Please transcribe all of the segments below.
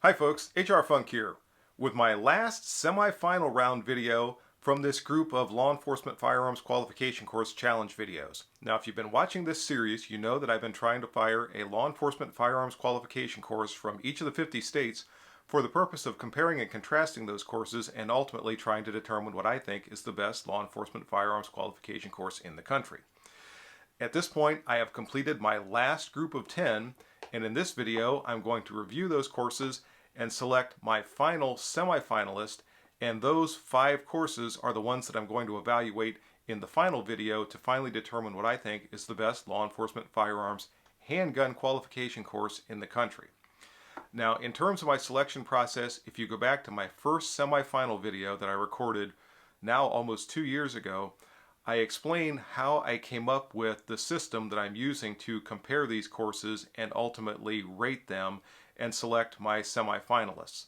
Hi folks, HR Funk here with my last semi-final round video from this group of law enforcement firearms qualification course challenge videos. Now if you've been watching this series, you know that I've been trying to fire a law enforcement firearms qualification course from each of the 50 states for the purpose of comparing and contrasting those courses and ultimately trying to determine what I think is the best law enforcement firearms qualification course in the country. At this point, I have completed my last group of 10, and in this video, I'm going to review those courses and select my final semi-finalist, and those 5 courses are the ones that I'm going to evaluate in the final video to finally determine what I think is the best law enforcement firearms handgun qualification course in the country. Now, in terms of my selection process, if you go back to my first semi-final video that I recorded now almost 2 years ago, I explain how I came up with the system that I'm using to compare these courses and ultimately rate them and select my semi-finalists.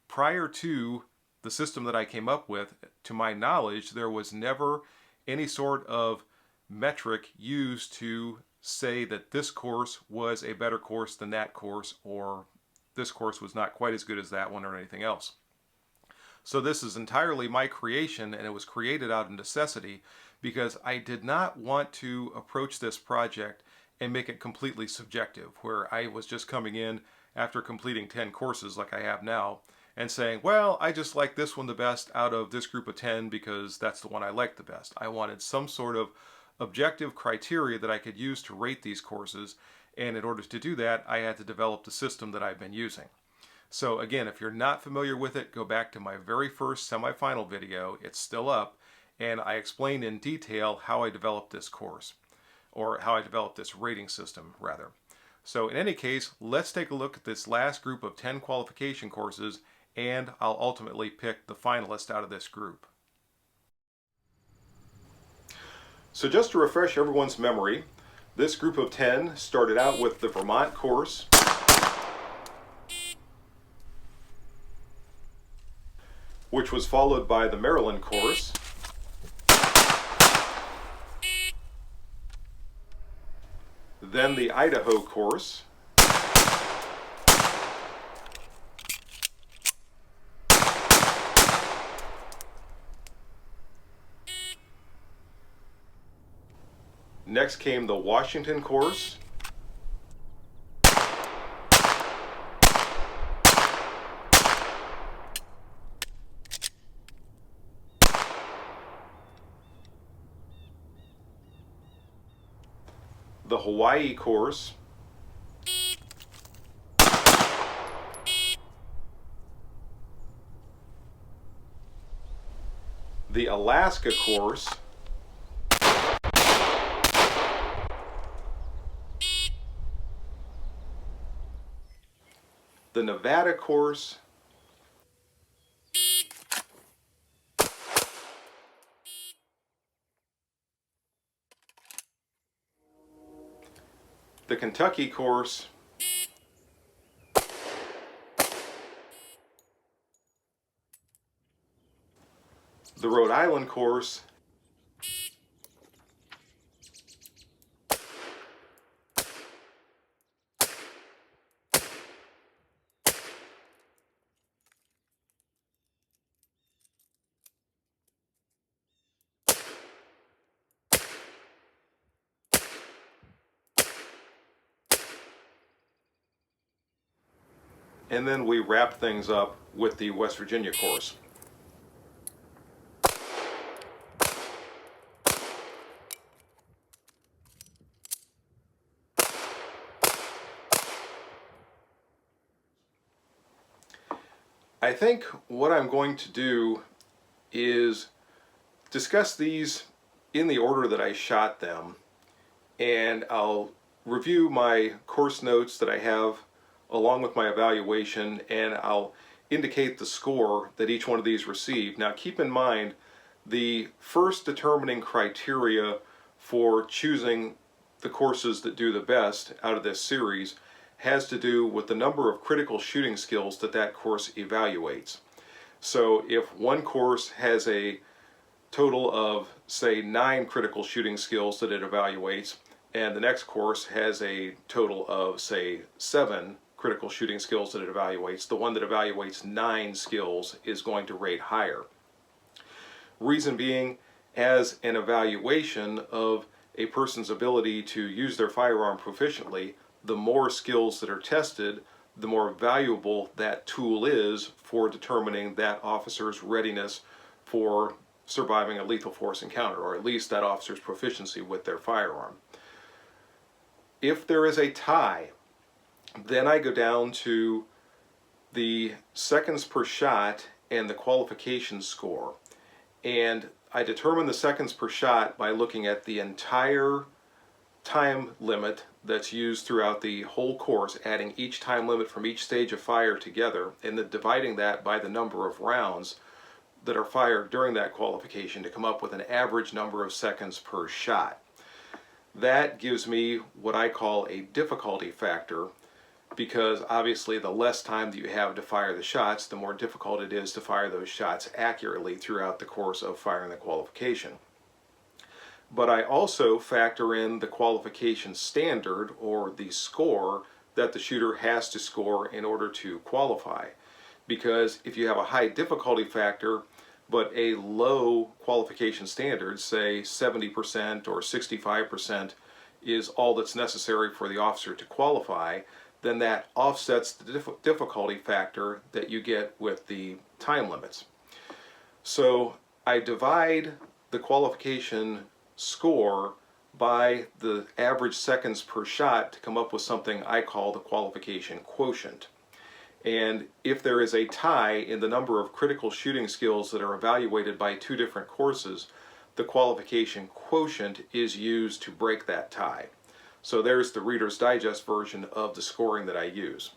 Prior to the system that I came up with, to my knowledge, there was never any sort of metric used to say that this course was a better course than that course, or this course was not quite as good as that one, or anything else. So this is entirely my creation, and it was created out of necessity because I did not want to approach this project and make it completely subjective, where I was just coming in after completing 10 courses like I have now and saying, well, I just like this one the best out of this group of 10 because that's the one I like the best. I wanted some sort of objective criteria that I could use to rate these courses, and in order to do that, I had to develop the system that I've been using. So again, if you're not familiar with it, go back to my very first semi-final video. It's still up, and I explained in detail how I developed this course, or how I developed this rating system, rather. So in any case, let's take a look at this last group of 10 qualification courses, and I'll ultimately pick the finalist out of this group. So just to refresh everyone's memory, this group of 10 started out with the Vermont course, which was followed by the Maryland course, then the Idaho course, next came the Washington course, the Hawaii course, the Alaska course, the Nevada course, the Kentucky course, the Rhode Island course, and then we wrapped things up with the West Virginia course. I think what I'm going to do is discuss these in the order that I shot them, and I'll review my course notes that I have along with my evaluation, and I'll indicate the score that each one of these received. Now keep in mind, the first determining criteria for choosing the courses that do the best out of this series has to do with the number of critical shooting skills that that course evaluates. So if one course has a total of, say, 9 critical shooting skills that it evaluates, and the next course has a total of, say, 7 critical shooting skills that it evaluates. The one that evaluates 9 skills is going to rate higher. Reason being, as an evaluation of a person's ability to use their firearm proficiently, the more skills that are tested, the more valuable that tool is for determining that officer's readiness for surviving a lethal force encounter, or at least that officer's proficiency with their firearm. If there is a tie, then I go down to the seconds per shot and the qualification score. And I determine the seconds per shot by looking at the entire time limit that's used throughout the whole course, adding each time limit from each stage of fire together, and then dividing that by the number of rounds that are fired during that qualification to come up with an average number of seconds per shot. That gives me what I call a difficulty factor, because obviously the less time that you have to fire the shots, the more difficult it is to fire those shots accurately throughout the course of firing the qualification. But I also factor in the qualification standard, or the score that the shooter has to score in order to qualify. Because if you have a high difficulty factor but a low qualification standard, say 70% or 65% is all that's necessary for the officer to qualify, then that offsets the difficulty factor that you get with the time limits. So I divide the qualification score by the average seconds per shot to come up with something I call the qualification quotient. And if there is a tie in the number of critical shooting skills that are evaluated by 2 different courses, the qualification quotient is used to break that tie. So there's the Reader's Digest version of the scoring that I use.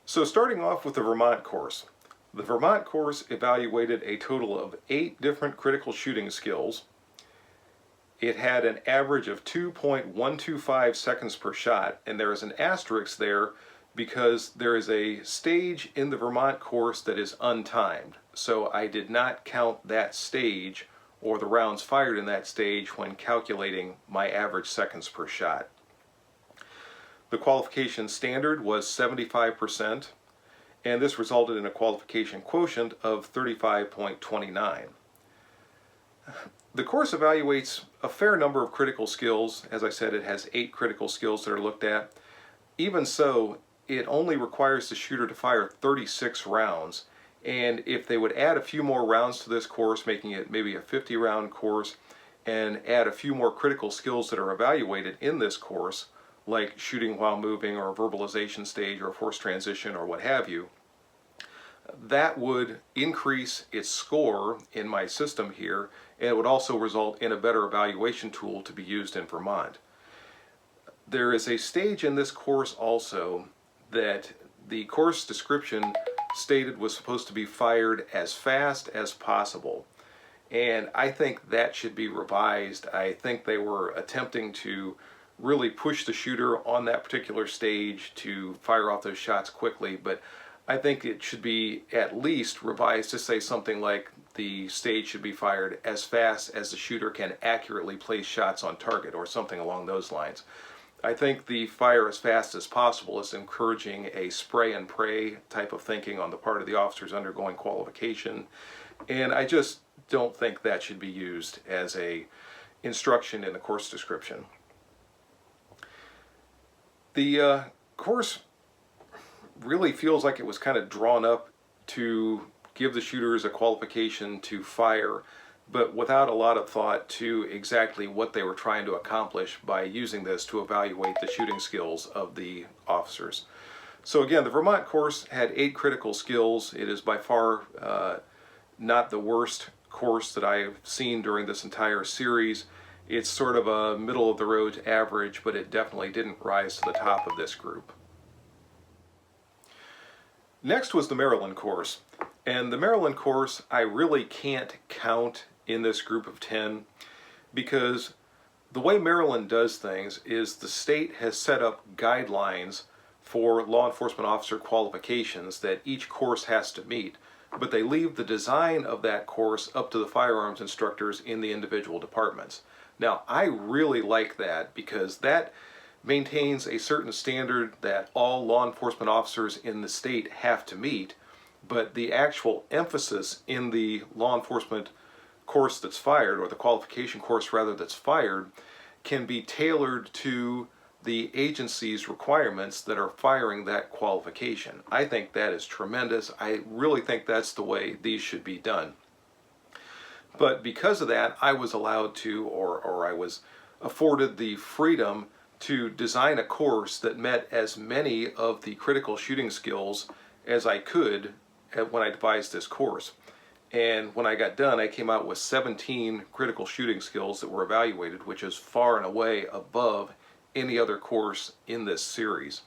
So starting off with the Vermont course. The Vermont course evaluated a total of 8 different critical shooting skills. It had an average of 2.125 seconds per shot, and there is an asterisk there because there is a stage in the Vermont course that is untimed. So I did not count that stage or the rounds fired in that stage when calculating my average seconds per shot. The qualification standard was 75%, and this resulted in a qualification quotient of 35.29. The course evaluates a fair number of critical skills. As I said, it has 8 critical skills that are looked at. Even so, it only requires the shooter to fire 36 rounds. And if they would add a few more rounds to this course, making it maybe a 50-round course, and add a few more critical skills that are evaluated in this course, like shooting while moving, or a verbalization stage, or a force transition, or what have you, that would increase its score in my system here, and it would also result in a better evaluation tool to be used in Vermont. There is a stage in this course also that the course description stated was supposed to be fired as fast as possible, and I think that should be revised. I think they were attempting to really push the shooter on that particular stage to fire off those shots quickly, but I think it should be at least revised to say something like the stage should be fired as fast as the shooter can accurately place shots on target, or something along those lines. I think the fire as fast as possible is encouraging a spray and pray type of thinking on the part of the officers undergoing qualification, and I just don't think that should be used as a instruction in the course description. The course really feels like it was kind of drawn up to give the shooters a qualification to fire, but without a lot of thought to exactly what they were trying to accomplish by using this to evaluate the shooting skills of the officers. So again, the Vermont course had 8 critical skills. It is by far not the worst course that I've seen during this entire series. It's sort of a middle of the road average, but it definitely didn't rise to the top of this group. Next was the Maryland course, and the Maryland course I really can't count in this group of 10, because the way Maryland does things is the state has set up guidelines for law enforcement officer qualifications that each course has to meet, but they leave the design of that course up to the firearms instructors in the individual departments. Now, I really like that, because that maintains a certain standard that all law enforcement officers in the state have to meet, but the actual emphasis in the law enforcement course that's fired, or the qualification course rather that's fired, can be tailored to the agency's requirements that are firing that qualification. I think that is tremendous. I really think that's the way these should be done. But because of that, I was allowed to, or I was afforded the freedom to design a course that met as many of the critical shooting skills as I could when I devised this course. And when I got done, I came out with 17 critical shooting skills that were evaluated, which is far and away above any other course in this series.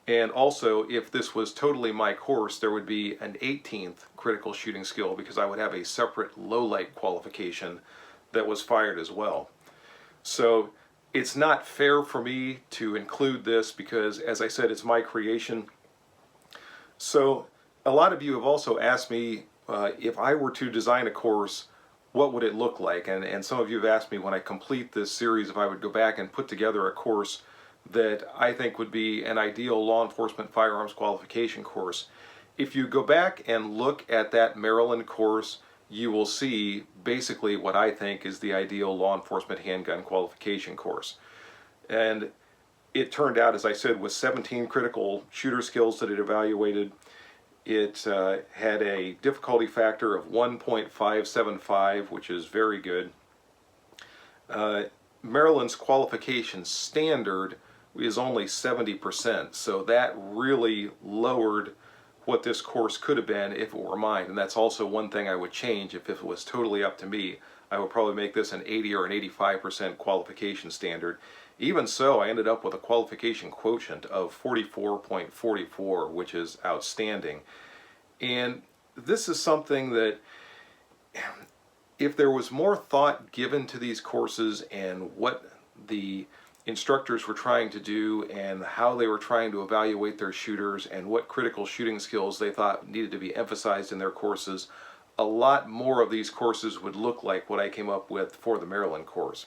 And also, if this was totally my course, there would be an 18th critical shooting skill, because I would have a separate low light qualification that was fired as well. So it's not fair for me to include this because, as I said, it's my creation. So a lot of you have also asked me if I were to design a course, what would it look like? And some of you have asked me when I complete this series if I would go back and put together a course that I think would be an ideal law enforcement firearms qualification course. If you go back and look at that Maryland course, you will see basically what I think is the ideal law enforcement handgun qualification course. And it turned out, as I said, with 17 critical shooter skills that it evaluated. It had a difficulty factor of 1.575, which is very good. Maryland's qualification standard is only 70%, so that really lowered what this course could have been if it were mine. And that's also one thing I would change. If it was totally up to me, I would probably make this an 80 or an 85% qualification standard. Even so, I ended up with a qualification quotient of 44.44, which is outstanding. And this is something that, if there was more thought given to these courses and what the instructors were trying to do and how they were trying to evaluate their shooters and what critical shooting skills they thought needed to be emphasized in their courses, a lot more of these courses would look like what I came up with for the Maryland course.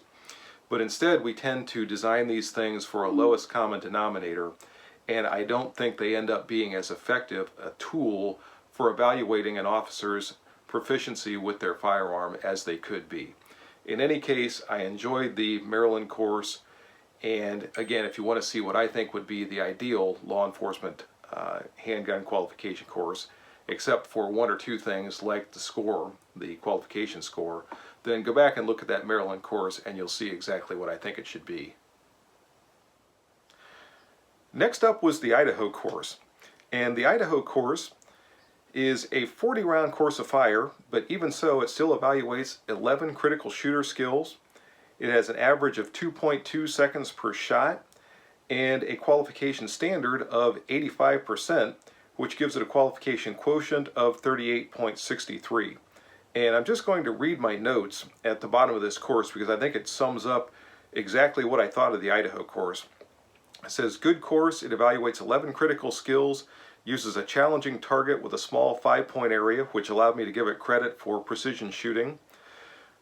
But instead, we tend to design these things for a lowest common denominator, and I don't think they end up being as effective a tool for evaluating an officer's proficiency with their firearm as they could be. In any case, I enjoyed the Maryland course, and again, if you want to see what I think would be the ideal law enforcement handgun qualification course, except for one or two things like the score, the qualification score, then go back and look at that Maryland course and you'll see exactly what I think it should be. Next up was the Idaho course. And the Idaho course is a 40-round course of fire, but even so, it still evaluates 11 critical shooter skills. It has an average of 2.2 seconds per shot and a qualification standard of 85%, which gives it a qualification quotient of 38.63. And I'm just going to read my notes at the bottom of this course because I think it sums up exactly what I thought of the Idaho course. It says, good course, it evaluates 11 critical skills, uses a challenging target with a small 5-point area, which allowed me to give it credit for precision shooting.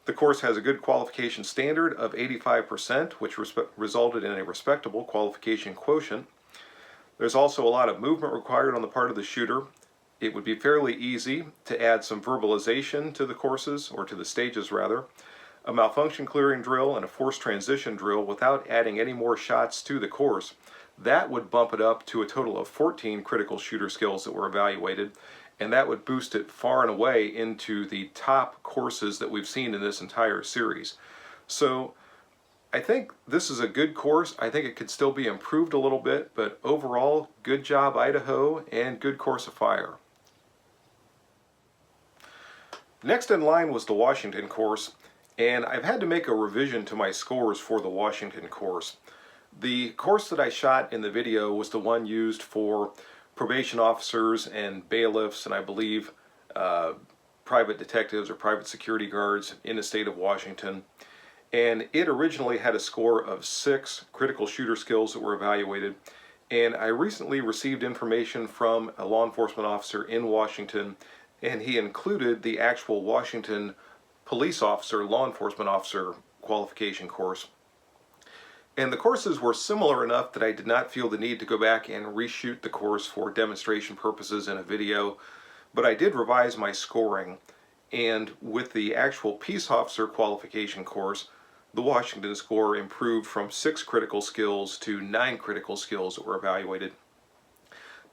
The course has a good qualification standard of 85%, which resulted in a respectable qualification quotient. There's also a lot of movement required on the part of the shooter. It would be fairly easy to add some verbalization to the courses, or to the stages rather, a malfunction clearing drill and a forced transition drill without adding any more shots to the course. That would bump it up to a total of 14 critical shooter skills that were evaluated, and that would boost it far and away into the top courses that we've seen in this entire series. So I think this is a good course. I think it could still be improved a little bit, but overall, good job Idaho and good course of fire. Next in line was the Washington course, and I've had to make a revision to my scores for the Washington course. The course that I shot in the video was the one used for probation officers and bailiffs, and I believe private detectives or private security guards in the state of Washington. And it originally had a score of 6 critical shooter skills that were evaluated. And I recently received information from a law enforcement officer in Washington, and he included the actual Washington police officer, law enforcement officer qualification course. And the courses were similar enough that I did not feel the need to go back and reshoot the course for demonstration purposes in a video, but I did revise my scoring. And with the actual peace officer qualification course, the Washington score improved from 6 critical skills to 9 critical skills that were evaluated.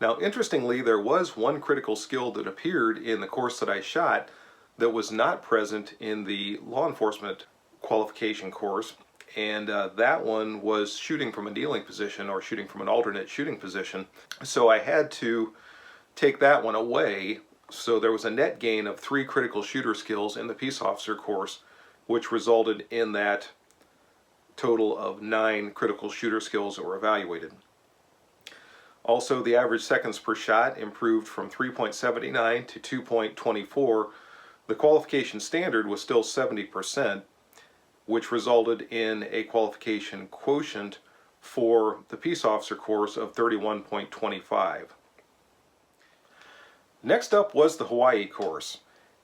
Now, interestingly, there was one critical skill that appeared in the course that I shot that was not present in the law enforcement qualification course, and that one was shooting from a kneeling position or shooting from an alternate shooting position. So I had to take that one away. So there was a net gain of 3 critical shooter skills in the peace officer course, which resulted in that total of 9 critical shooter skills that were evaluated. Also, the average seconds per shot improved from 3.79 to 2.24. The qualification standard was still 70%, which resulted in a qualification quotient for the peace officer course of 31.25. Next up was the Hawaii course.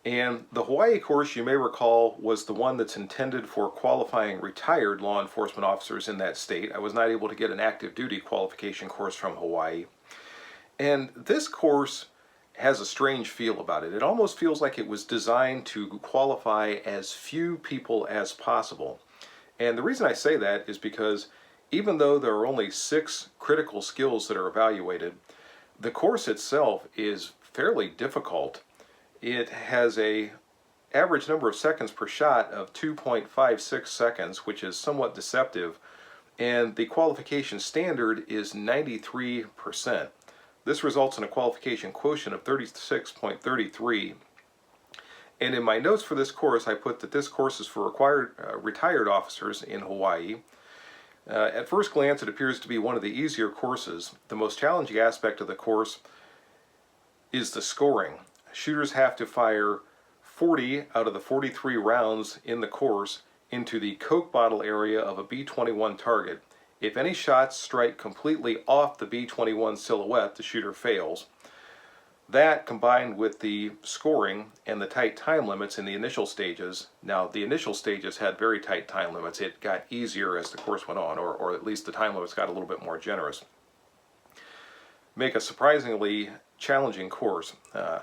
And the Hawaii course, you may recall, was the one that's intended for qualifying retired law enforcement officers in that state. I was not able to get an active duty qualification course from Hawaii. And this course has a strange feel about it. It almost feels like it was designed to qualify as few people as possible. And the reason I say that is because even though there are only 6 critical skills that are evaluated, the course itself is fairly difficult. It has a average number of seconds per shot of 2.56 seconds, which is somewhat deceptive, and the qualification standard is 93%. This results in a qualification quotient of 36.33. And in my notes for this course, I put that this course is for retired officers in Hawaii. At first glance, it appears to be one of the easier courses. The most challenging aspect of the course is the scoring. Shooters have to fire 40 out of the 43 rounds in the course into the Coke bottle area of a B-21 target. If any shots strike completely off the B-21 silhouette, the shooter fails. That, combined with the scoring and the tight time limits in the initial stages. Now, the initial stages had very tight time limits. It got easier as the course went on, or at least the time limits got a little bit more generous. Make a surprisingly challenging course.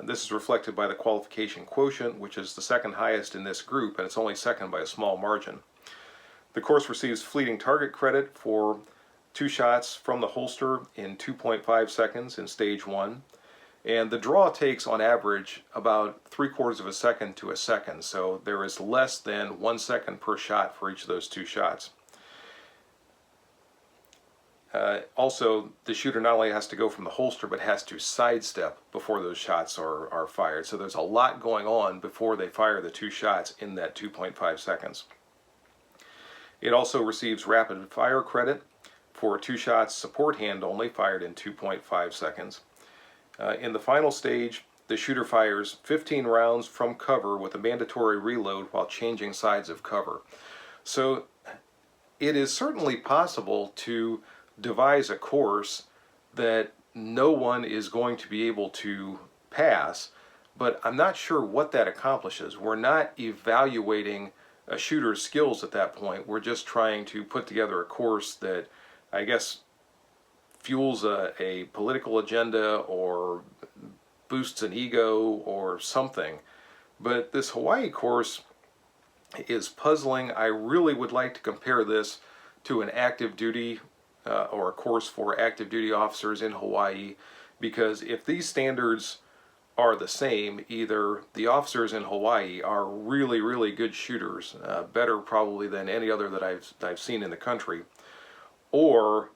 This is reflected by the qualification quotient, which is the second highest in this group, and it's only second by a small margin. The course receives fleeting target credit for 2 shots from the holster in 2.5 seconds in stage 1. And the draw takes, on average, about 3/4 of a second to a second, so there is less than 1 second per shot for each of those 2 shots. Also, the shooter not only has to go from the holster, but has to sidestep before those shots are fired. So there's a lot going on before they fire the 2 shots in that 2.5 seconds. It also receives rapid fire credit for 2 shots support hand only, fired in 2.5 seconds. In the final stage, the shooter fires 15 rounds from cover with a mandatory reload while changing sides of cover. So it is certainly possible to devise a course that no one is going to be able to pass, but I'm not sure what that accomplishes. We're not evaluating a shooter's skills at that point. We're just trying to put together a course that, I guess, fuels a political agenda or boosts an ego or something. But this Hawaii course is puzzling. I really would like to compare this to an active duty or a course for active duty officers in Hawaii, because if these standards are the same, either the officers in Hawaii are really, really good shooters, better probably than any other that I've seen in the country, or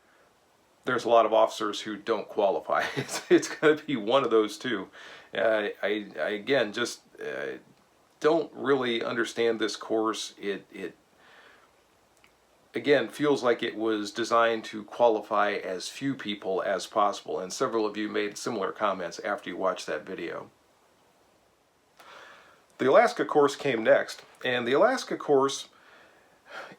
there's a lot of officers who don't qualify. It's going to be one of those two. I again just don't really understand this course. It again feels like it was designed to qualify as few people as possible, and several of you made similar comments after you watched that video. The Alaska course came next, and the Alaska course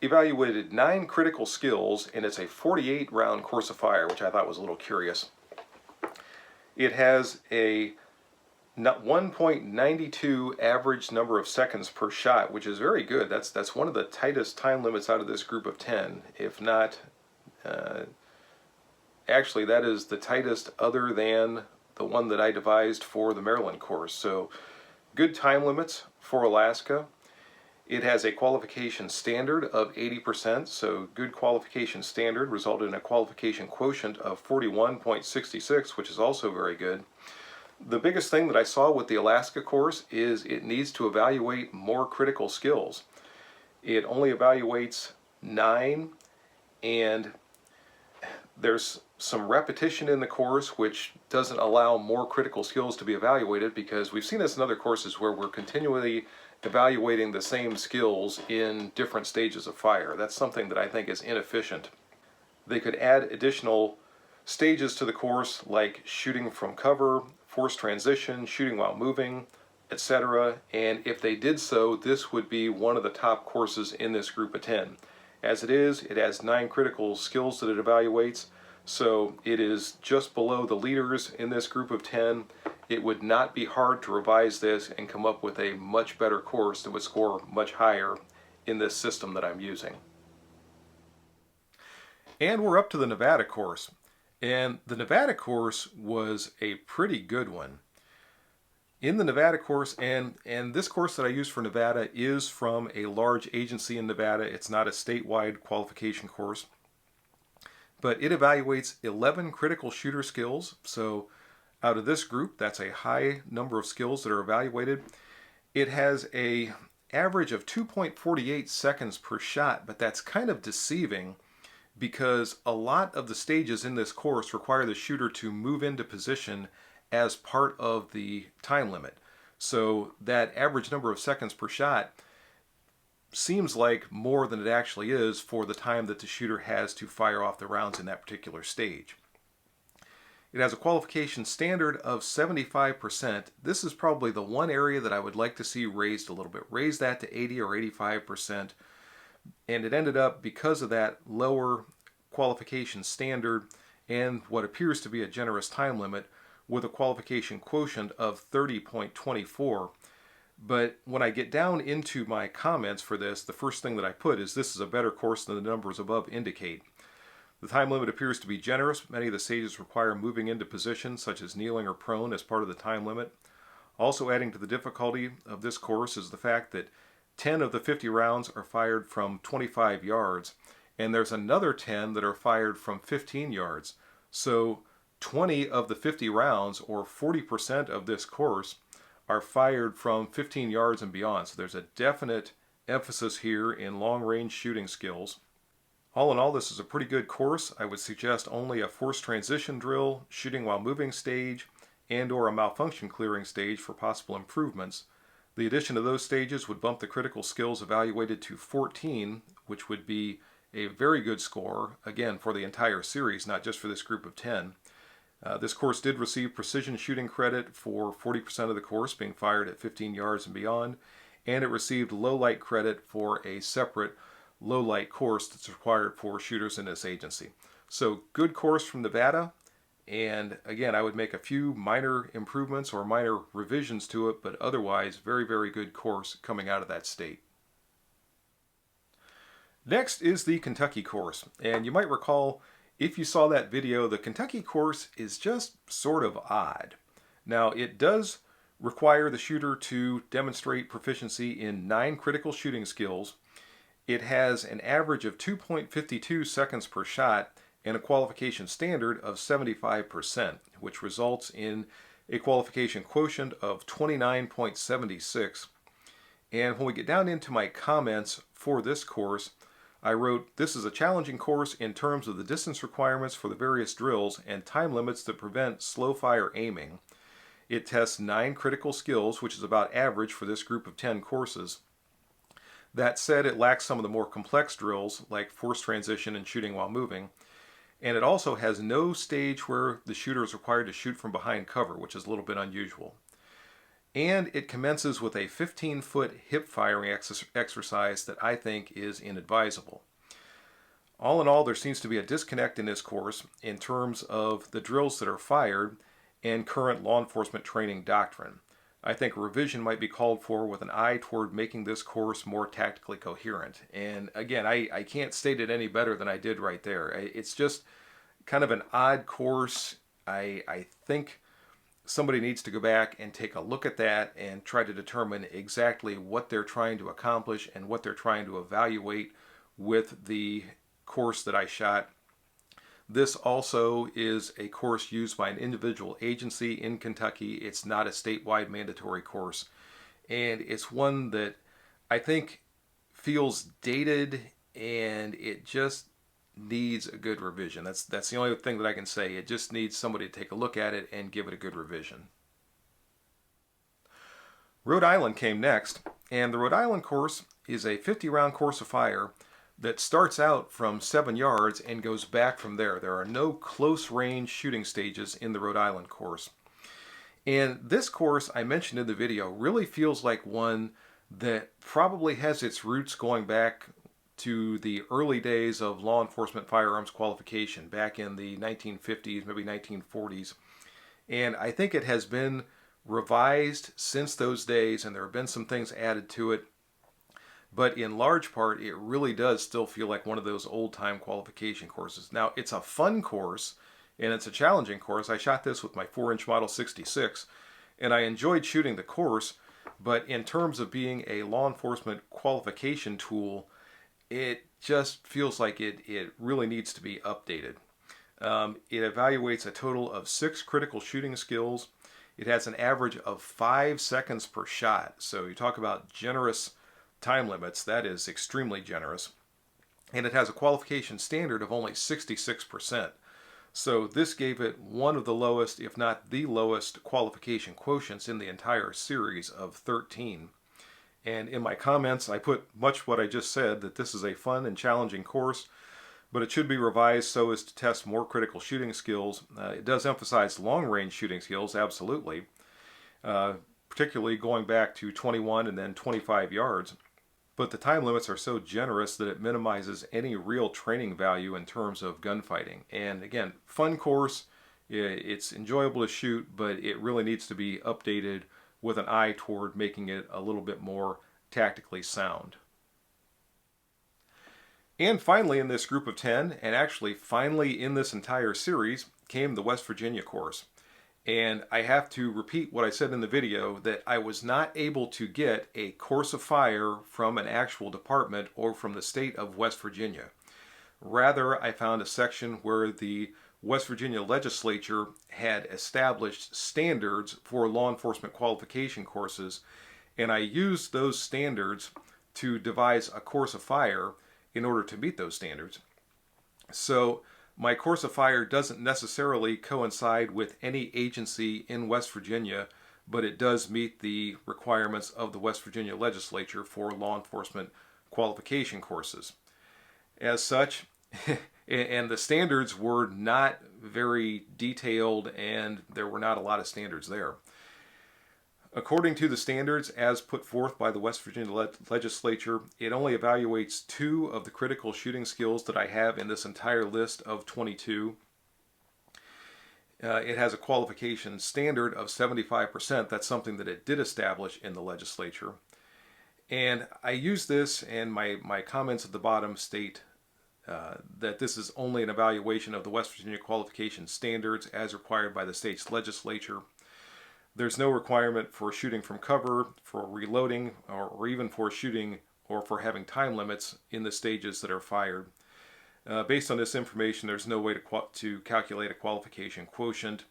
evaluated 9 critical skills, and it's a 48-round course of fire, which I thought was a little curious. It has a Not 1.92 average number of seconds per shot, which is very good. That's one of the tightest time limits out of this group of 10, if not, actually that is the tightest other than the one that I devised for the Maryland course. So good time limits for Alaska. It has a qualification standard of 80%, so good qualification standard resulted in a qualification quotient of 41.66, which is also very good. The biggest thing that I saw with the Alaska course is it needs to evaluate more critical skills. It only evaluates 9, and there's some repetition in the course which doesn't allow more critical skills to be evaluated, because we've seen this in other courses where we're continually evaluating the same skills in different stages of fire. That's something that I think is inefficient. They could add additional stages to the course like shooting from cover, forced transition, shooting while moving, etc. And if they did so, this would be one of the top courses in this group of 10. As it is, it has 9 critical skills that it evaluates, so it is just below the leaders in this group of 10. It would not be hard to revise this and come up with a much better course that would score much higher in this system that I'm using. And we're up to the Nevada course. And the Nevada course was a pretty good one. In the Nevada course, and this course that I use for Nevada is from a large agency in Nevada. It's not a statewide qualification course. But it evaluates 11 critical shooter skills. So out of this group, that's a high number of skills that are evaluated. It has a average of 2.48 seconds per shot, but that's kind of deceiving because a lot of the stages in this course require the shooter to move into position as part of the time limit. So that average number of seconds per shot seems like more than it actually is for the time that the shooter has to fire off the rounds in that particular stage. It has a qualification standard of 75%. This is probably the one area that I would like to see raised a little bit. Raise that to 80 or 85%. And it ended up, because of that lower qualification standard and what appears to be a generous time limit, with a qualification quotient of 30.24. But when I get down into my comments for this, the first thing that I put is this is a better course than the numbers above indicate. The time limit appears to be generous. Many of the stages require moving into position, such as kneeling or prone, as part of the time limit. Also adding to the difficulty of this course is the fact that 10 of the 50 rounds are fired from 25 yards, and there's another 10 that are fired from 15 yards. So 20 of the 50 rounds, or 40% of this course, are fired from 15 yards and beyond. So there's a definite emphasis here in long-range shooting skills. All in all, this is a pretty good course. I would suggest only a forced transition drill, shooting while moving stage, and or a malfunction clearing stage for possible improvements. The addition of those stages would bump the critical skills evaluated to 14, which would be a very good score, again, for the entire series, not just for this group of 10. This course did receive precision shooting credit for 40% of the course being fired at 15 yards and beyond, and it received low light credit for a separate low light course that's required for shooters in this agency. So good course from Nevada, and again, I would make a few minor improvements or minor revisions to it, but otherwise very, very good course coming out of that state. Next is the Kentucky course, and you might recall, if you saw that video, the Kentucky course is just sort of odd. Now, it does require the shooter to demonstrate proficiency in 9 critical shooting skills. It has an average of 2.52 seconds per shot and a qualification standard of 75%, which results in a qualification quotient of 29.76. And when we get down into my comments for this course, I wrote, this is a challenging course in terms of the distance requirements for the various drills and time limits that prevent slow fire aiming. It tests 9 critical skills, which is about average for this group of 10 courses. That said, it lacks some of the more complex drills like forced transition and shooting while moving. And it also has no stage where the shooter is required to shoot from behind cover, which is a little bit unusual. And it commences with a 15-foot hip firing exercise that I think is inadvisable. All in all, there seems to be a disconnect in this course in terms of the drills that are fired and current law enforcement training doctrine. I think revision might be called for with an eye toward making this course more tactically coherent. And again, I can't state it any better than I did right there. It's just kind of an odd course. I think somebody needs to go back and take a look at that and try to determine exactly what they're trying to accomplish and what they're trying to evaluate with the course that I shot. This also is a course used by an individual agency in Kentucky. It's not a statewide mandatory course. And it's one that I think feels dated, and it just needs a good revision. That's the only thing that I can say. It just needs somebody to take a look at it and give it a good revision. Rhode Island came next, and the Rhode Island course is a 50-round course of fire that starts out from 7 yards and goes back from there. There are no close range shooting stages in the Rhode Island course. And this course, I mentioned in the video, really feels like one that probably has its roots going back to the early days of law enforcement firearms qualification back in the 1950s, maybe 1940s. And I think it has been revised since those days, and there have been some things added to it. But in large part, it really does still feel like one of those old-time qualification courses. Now, it's a fun course, and it's a challenging course. I shot this with my 4-inch Model 66, and I enjoyed shooting the course. But in terms of being a law enforcement qualification tool, it just feels like it really needs to be updated. It evaluates a total of 6 critical shooting skills. It has an average of 5 seconds per shot. So you talk about generous time limits, that is extremely generous. And it has a qualification standard of only 66%. So this gave it one of the lowest, if not the lowest, qualification quotients in the entire series of 13. And in my comments, I put much what I just said, that this is a fun and challenging course, but it should be revised so as to test more critical shooting skills. It does emphasize long-range shooting skills, absolutely, particularly going back to 21 and then 25 yards. But the time limits are so generous that it minimizes any real training value in terms of gunfighting. And again, fun course, it's enjoyable to shoot, but it really needs to be updated with an eye toward making it a little bit more tactically sound. And finally in this group of 10, and actually finally in this entire series, came the West Virginia course. And I have to repeat what I said in the video, that I was not able to get a course of fire from an actual department or from the state of West Virginia. Rather, I found a section where the West Virginia legislature had established standards for law enforcement qualification courses, and I used those standards to devise a course of fire in order to meet those standards. So my course of fire doesn't necessarily coincide with any agency in West Virginia, but it does meet the requirements of the West Virginia legislature for law enforcement qualification courses. As such, and the standards were not very detailed, and there were not a lot of standards there. According to the standards as put forth by the West Virginia legislature, it only evaluates 2 of the critical shooting skills that I have in this entire list of 22. It has a qualification standard of 75%. That's something that it did establish in the legislature. And I use this, and my comments at the bottom state that this is only an evaluation of the West Virginia qualification standards as required by the state's legislature. There's no requirement for shooting from cover, for reloading, or even for shooting or for having time limits in the stages that are fired. Based on this information, there's no way to calculate a qualification quotient.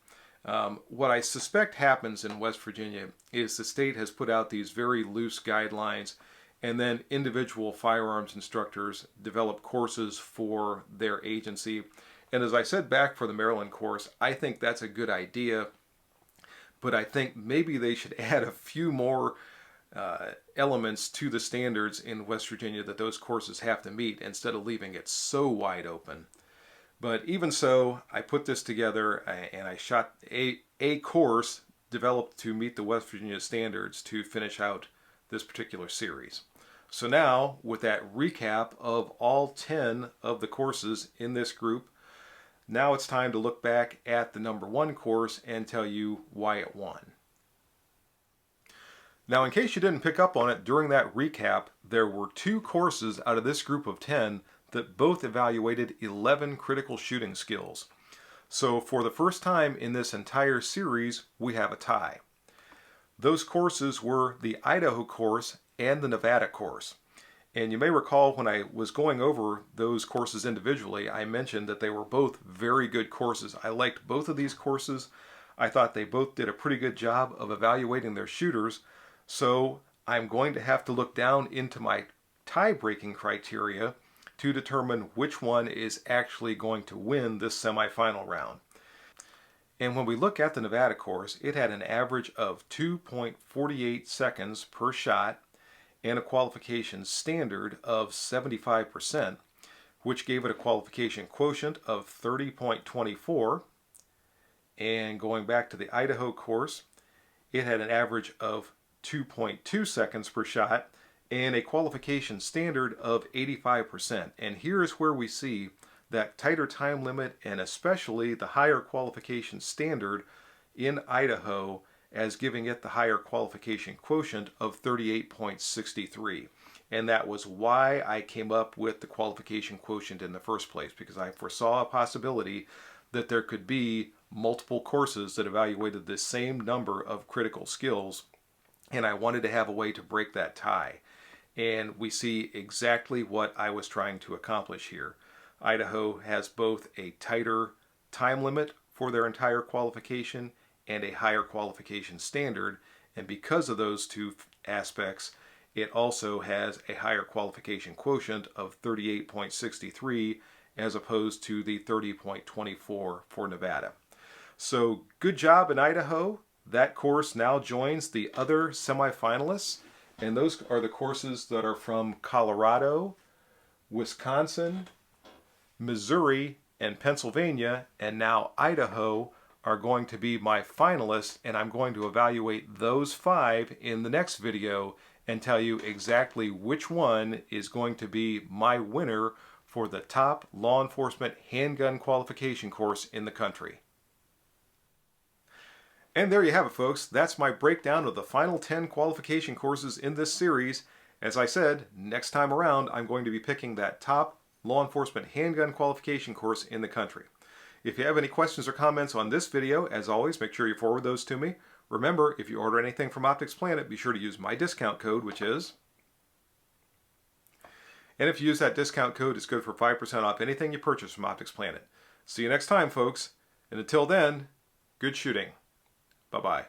What I suspect happens in West Virginia is the state has put out these very loose guidelines, and then individual firearms instructors develop courses for their agency. And as I said back for the Maryland course, I think that's a good idea. But I think maybe they should add a few more elements to the standards in West Virginia that those courses have to meet, instead of leaving it so wide open. But even so, I put this together and I shot a course developed to meet the West Virginia standards to finish out this particular series. So now, with that recap of all 10 of the courses in this group, now it's time to look back at the number 1 course and tell you why it won. Now, in case you didn't pick up on it during that recap, there were 2 courses out of this group of 10 that both evaluated 11 critical shooting skills. So for the first time in this entire series, we have a tie. Those courses were the Idaho course and the Nevada course. And you may recall when I was going over those courses individually, I mentioned that they were both very good courses. I liked both of these courses. I thought they both did a pretty good job of evaluating their shooters. So I'm going to have to look down into my tie-breaking criteria to determine which one is actually going to win this semifinal round. And when we look at the Nevada course, it had an average of 2.48 seconds per shot and a qualification standard of 75%, which gave it a qualification quotient of 30.24. And going back to the Idaho course, it had an average of 2.2 seconds per shot and a qualification standard of 85%. And here's where we see that tighter time limit and especially the higher qualification standard in Idaho as giving it the higher qualification quotient of 38.63. And that was why I came up with the qualification quotient in the first place, because I foresaw a possibility that there could be multiple courses that evaluated the same number of critical skills, and I wanted to have a way to break that tie. And we see exactly what I was trying to accomplish here. Idaho has both a tighter time limit for their entire qualification and a higher qualification standard, and because of those 2 aspects, it also has a higher qualification quotient of 38.63 as opposed to the 30.24 for Nevada. So good job in Idaho. That course now joins the other semifinalists, and those are the courses that are from Colorado, Wisconsin, Missouri, and Pennsylvania, and now Idaho are going to be my finalists, and I'm going to evaluate those 5 in the next video and tell you exactly which one is going to be my winner for the top law enforcement handgun qualification course in the country. And there you have it, folks. That's my breakdown of the final 10 qualification courses in this series. As I said, next time around, I'm going to be picking that top law enforcement handgun qualification course in the country. If you have any questions or comments on this video, as always, make sure you forward those to me. Remember, if you order anything from Optics Planet, be sure to use my discount code, which is... And if you use that discount code, it's good for 5% off anything you purchase from Optics Planet. See you next time, folks. And until then, good shooting. Bye-bye.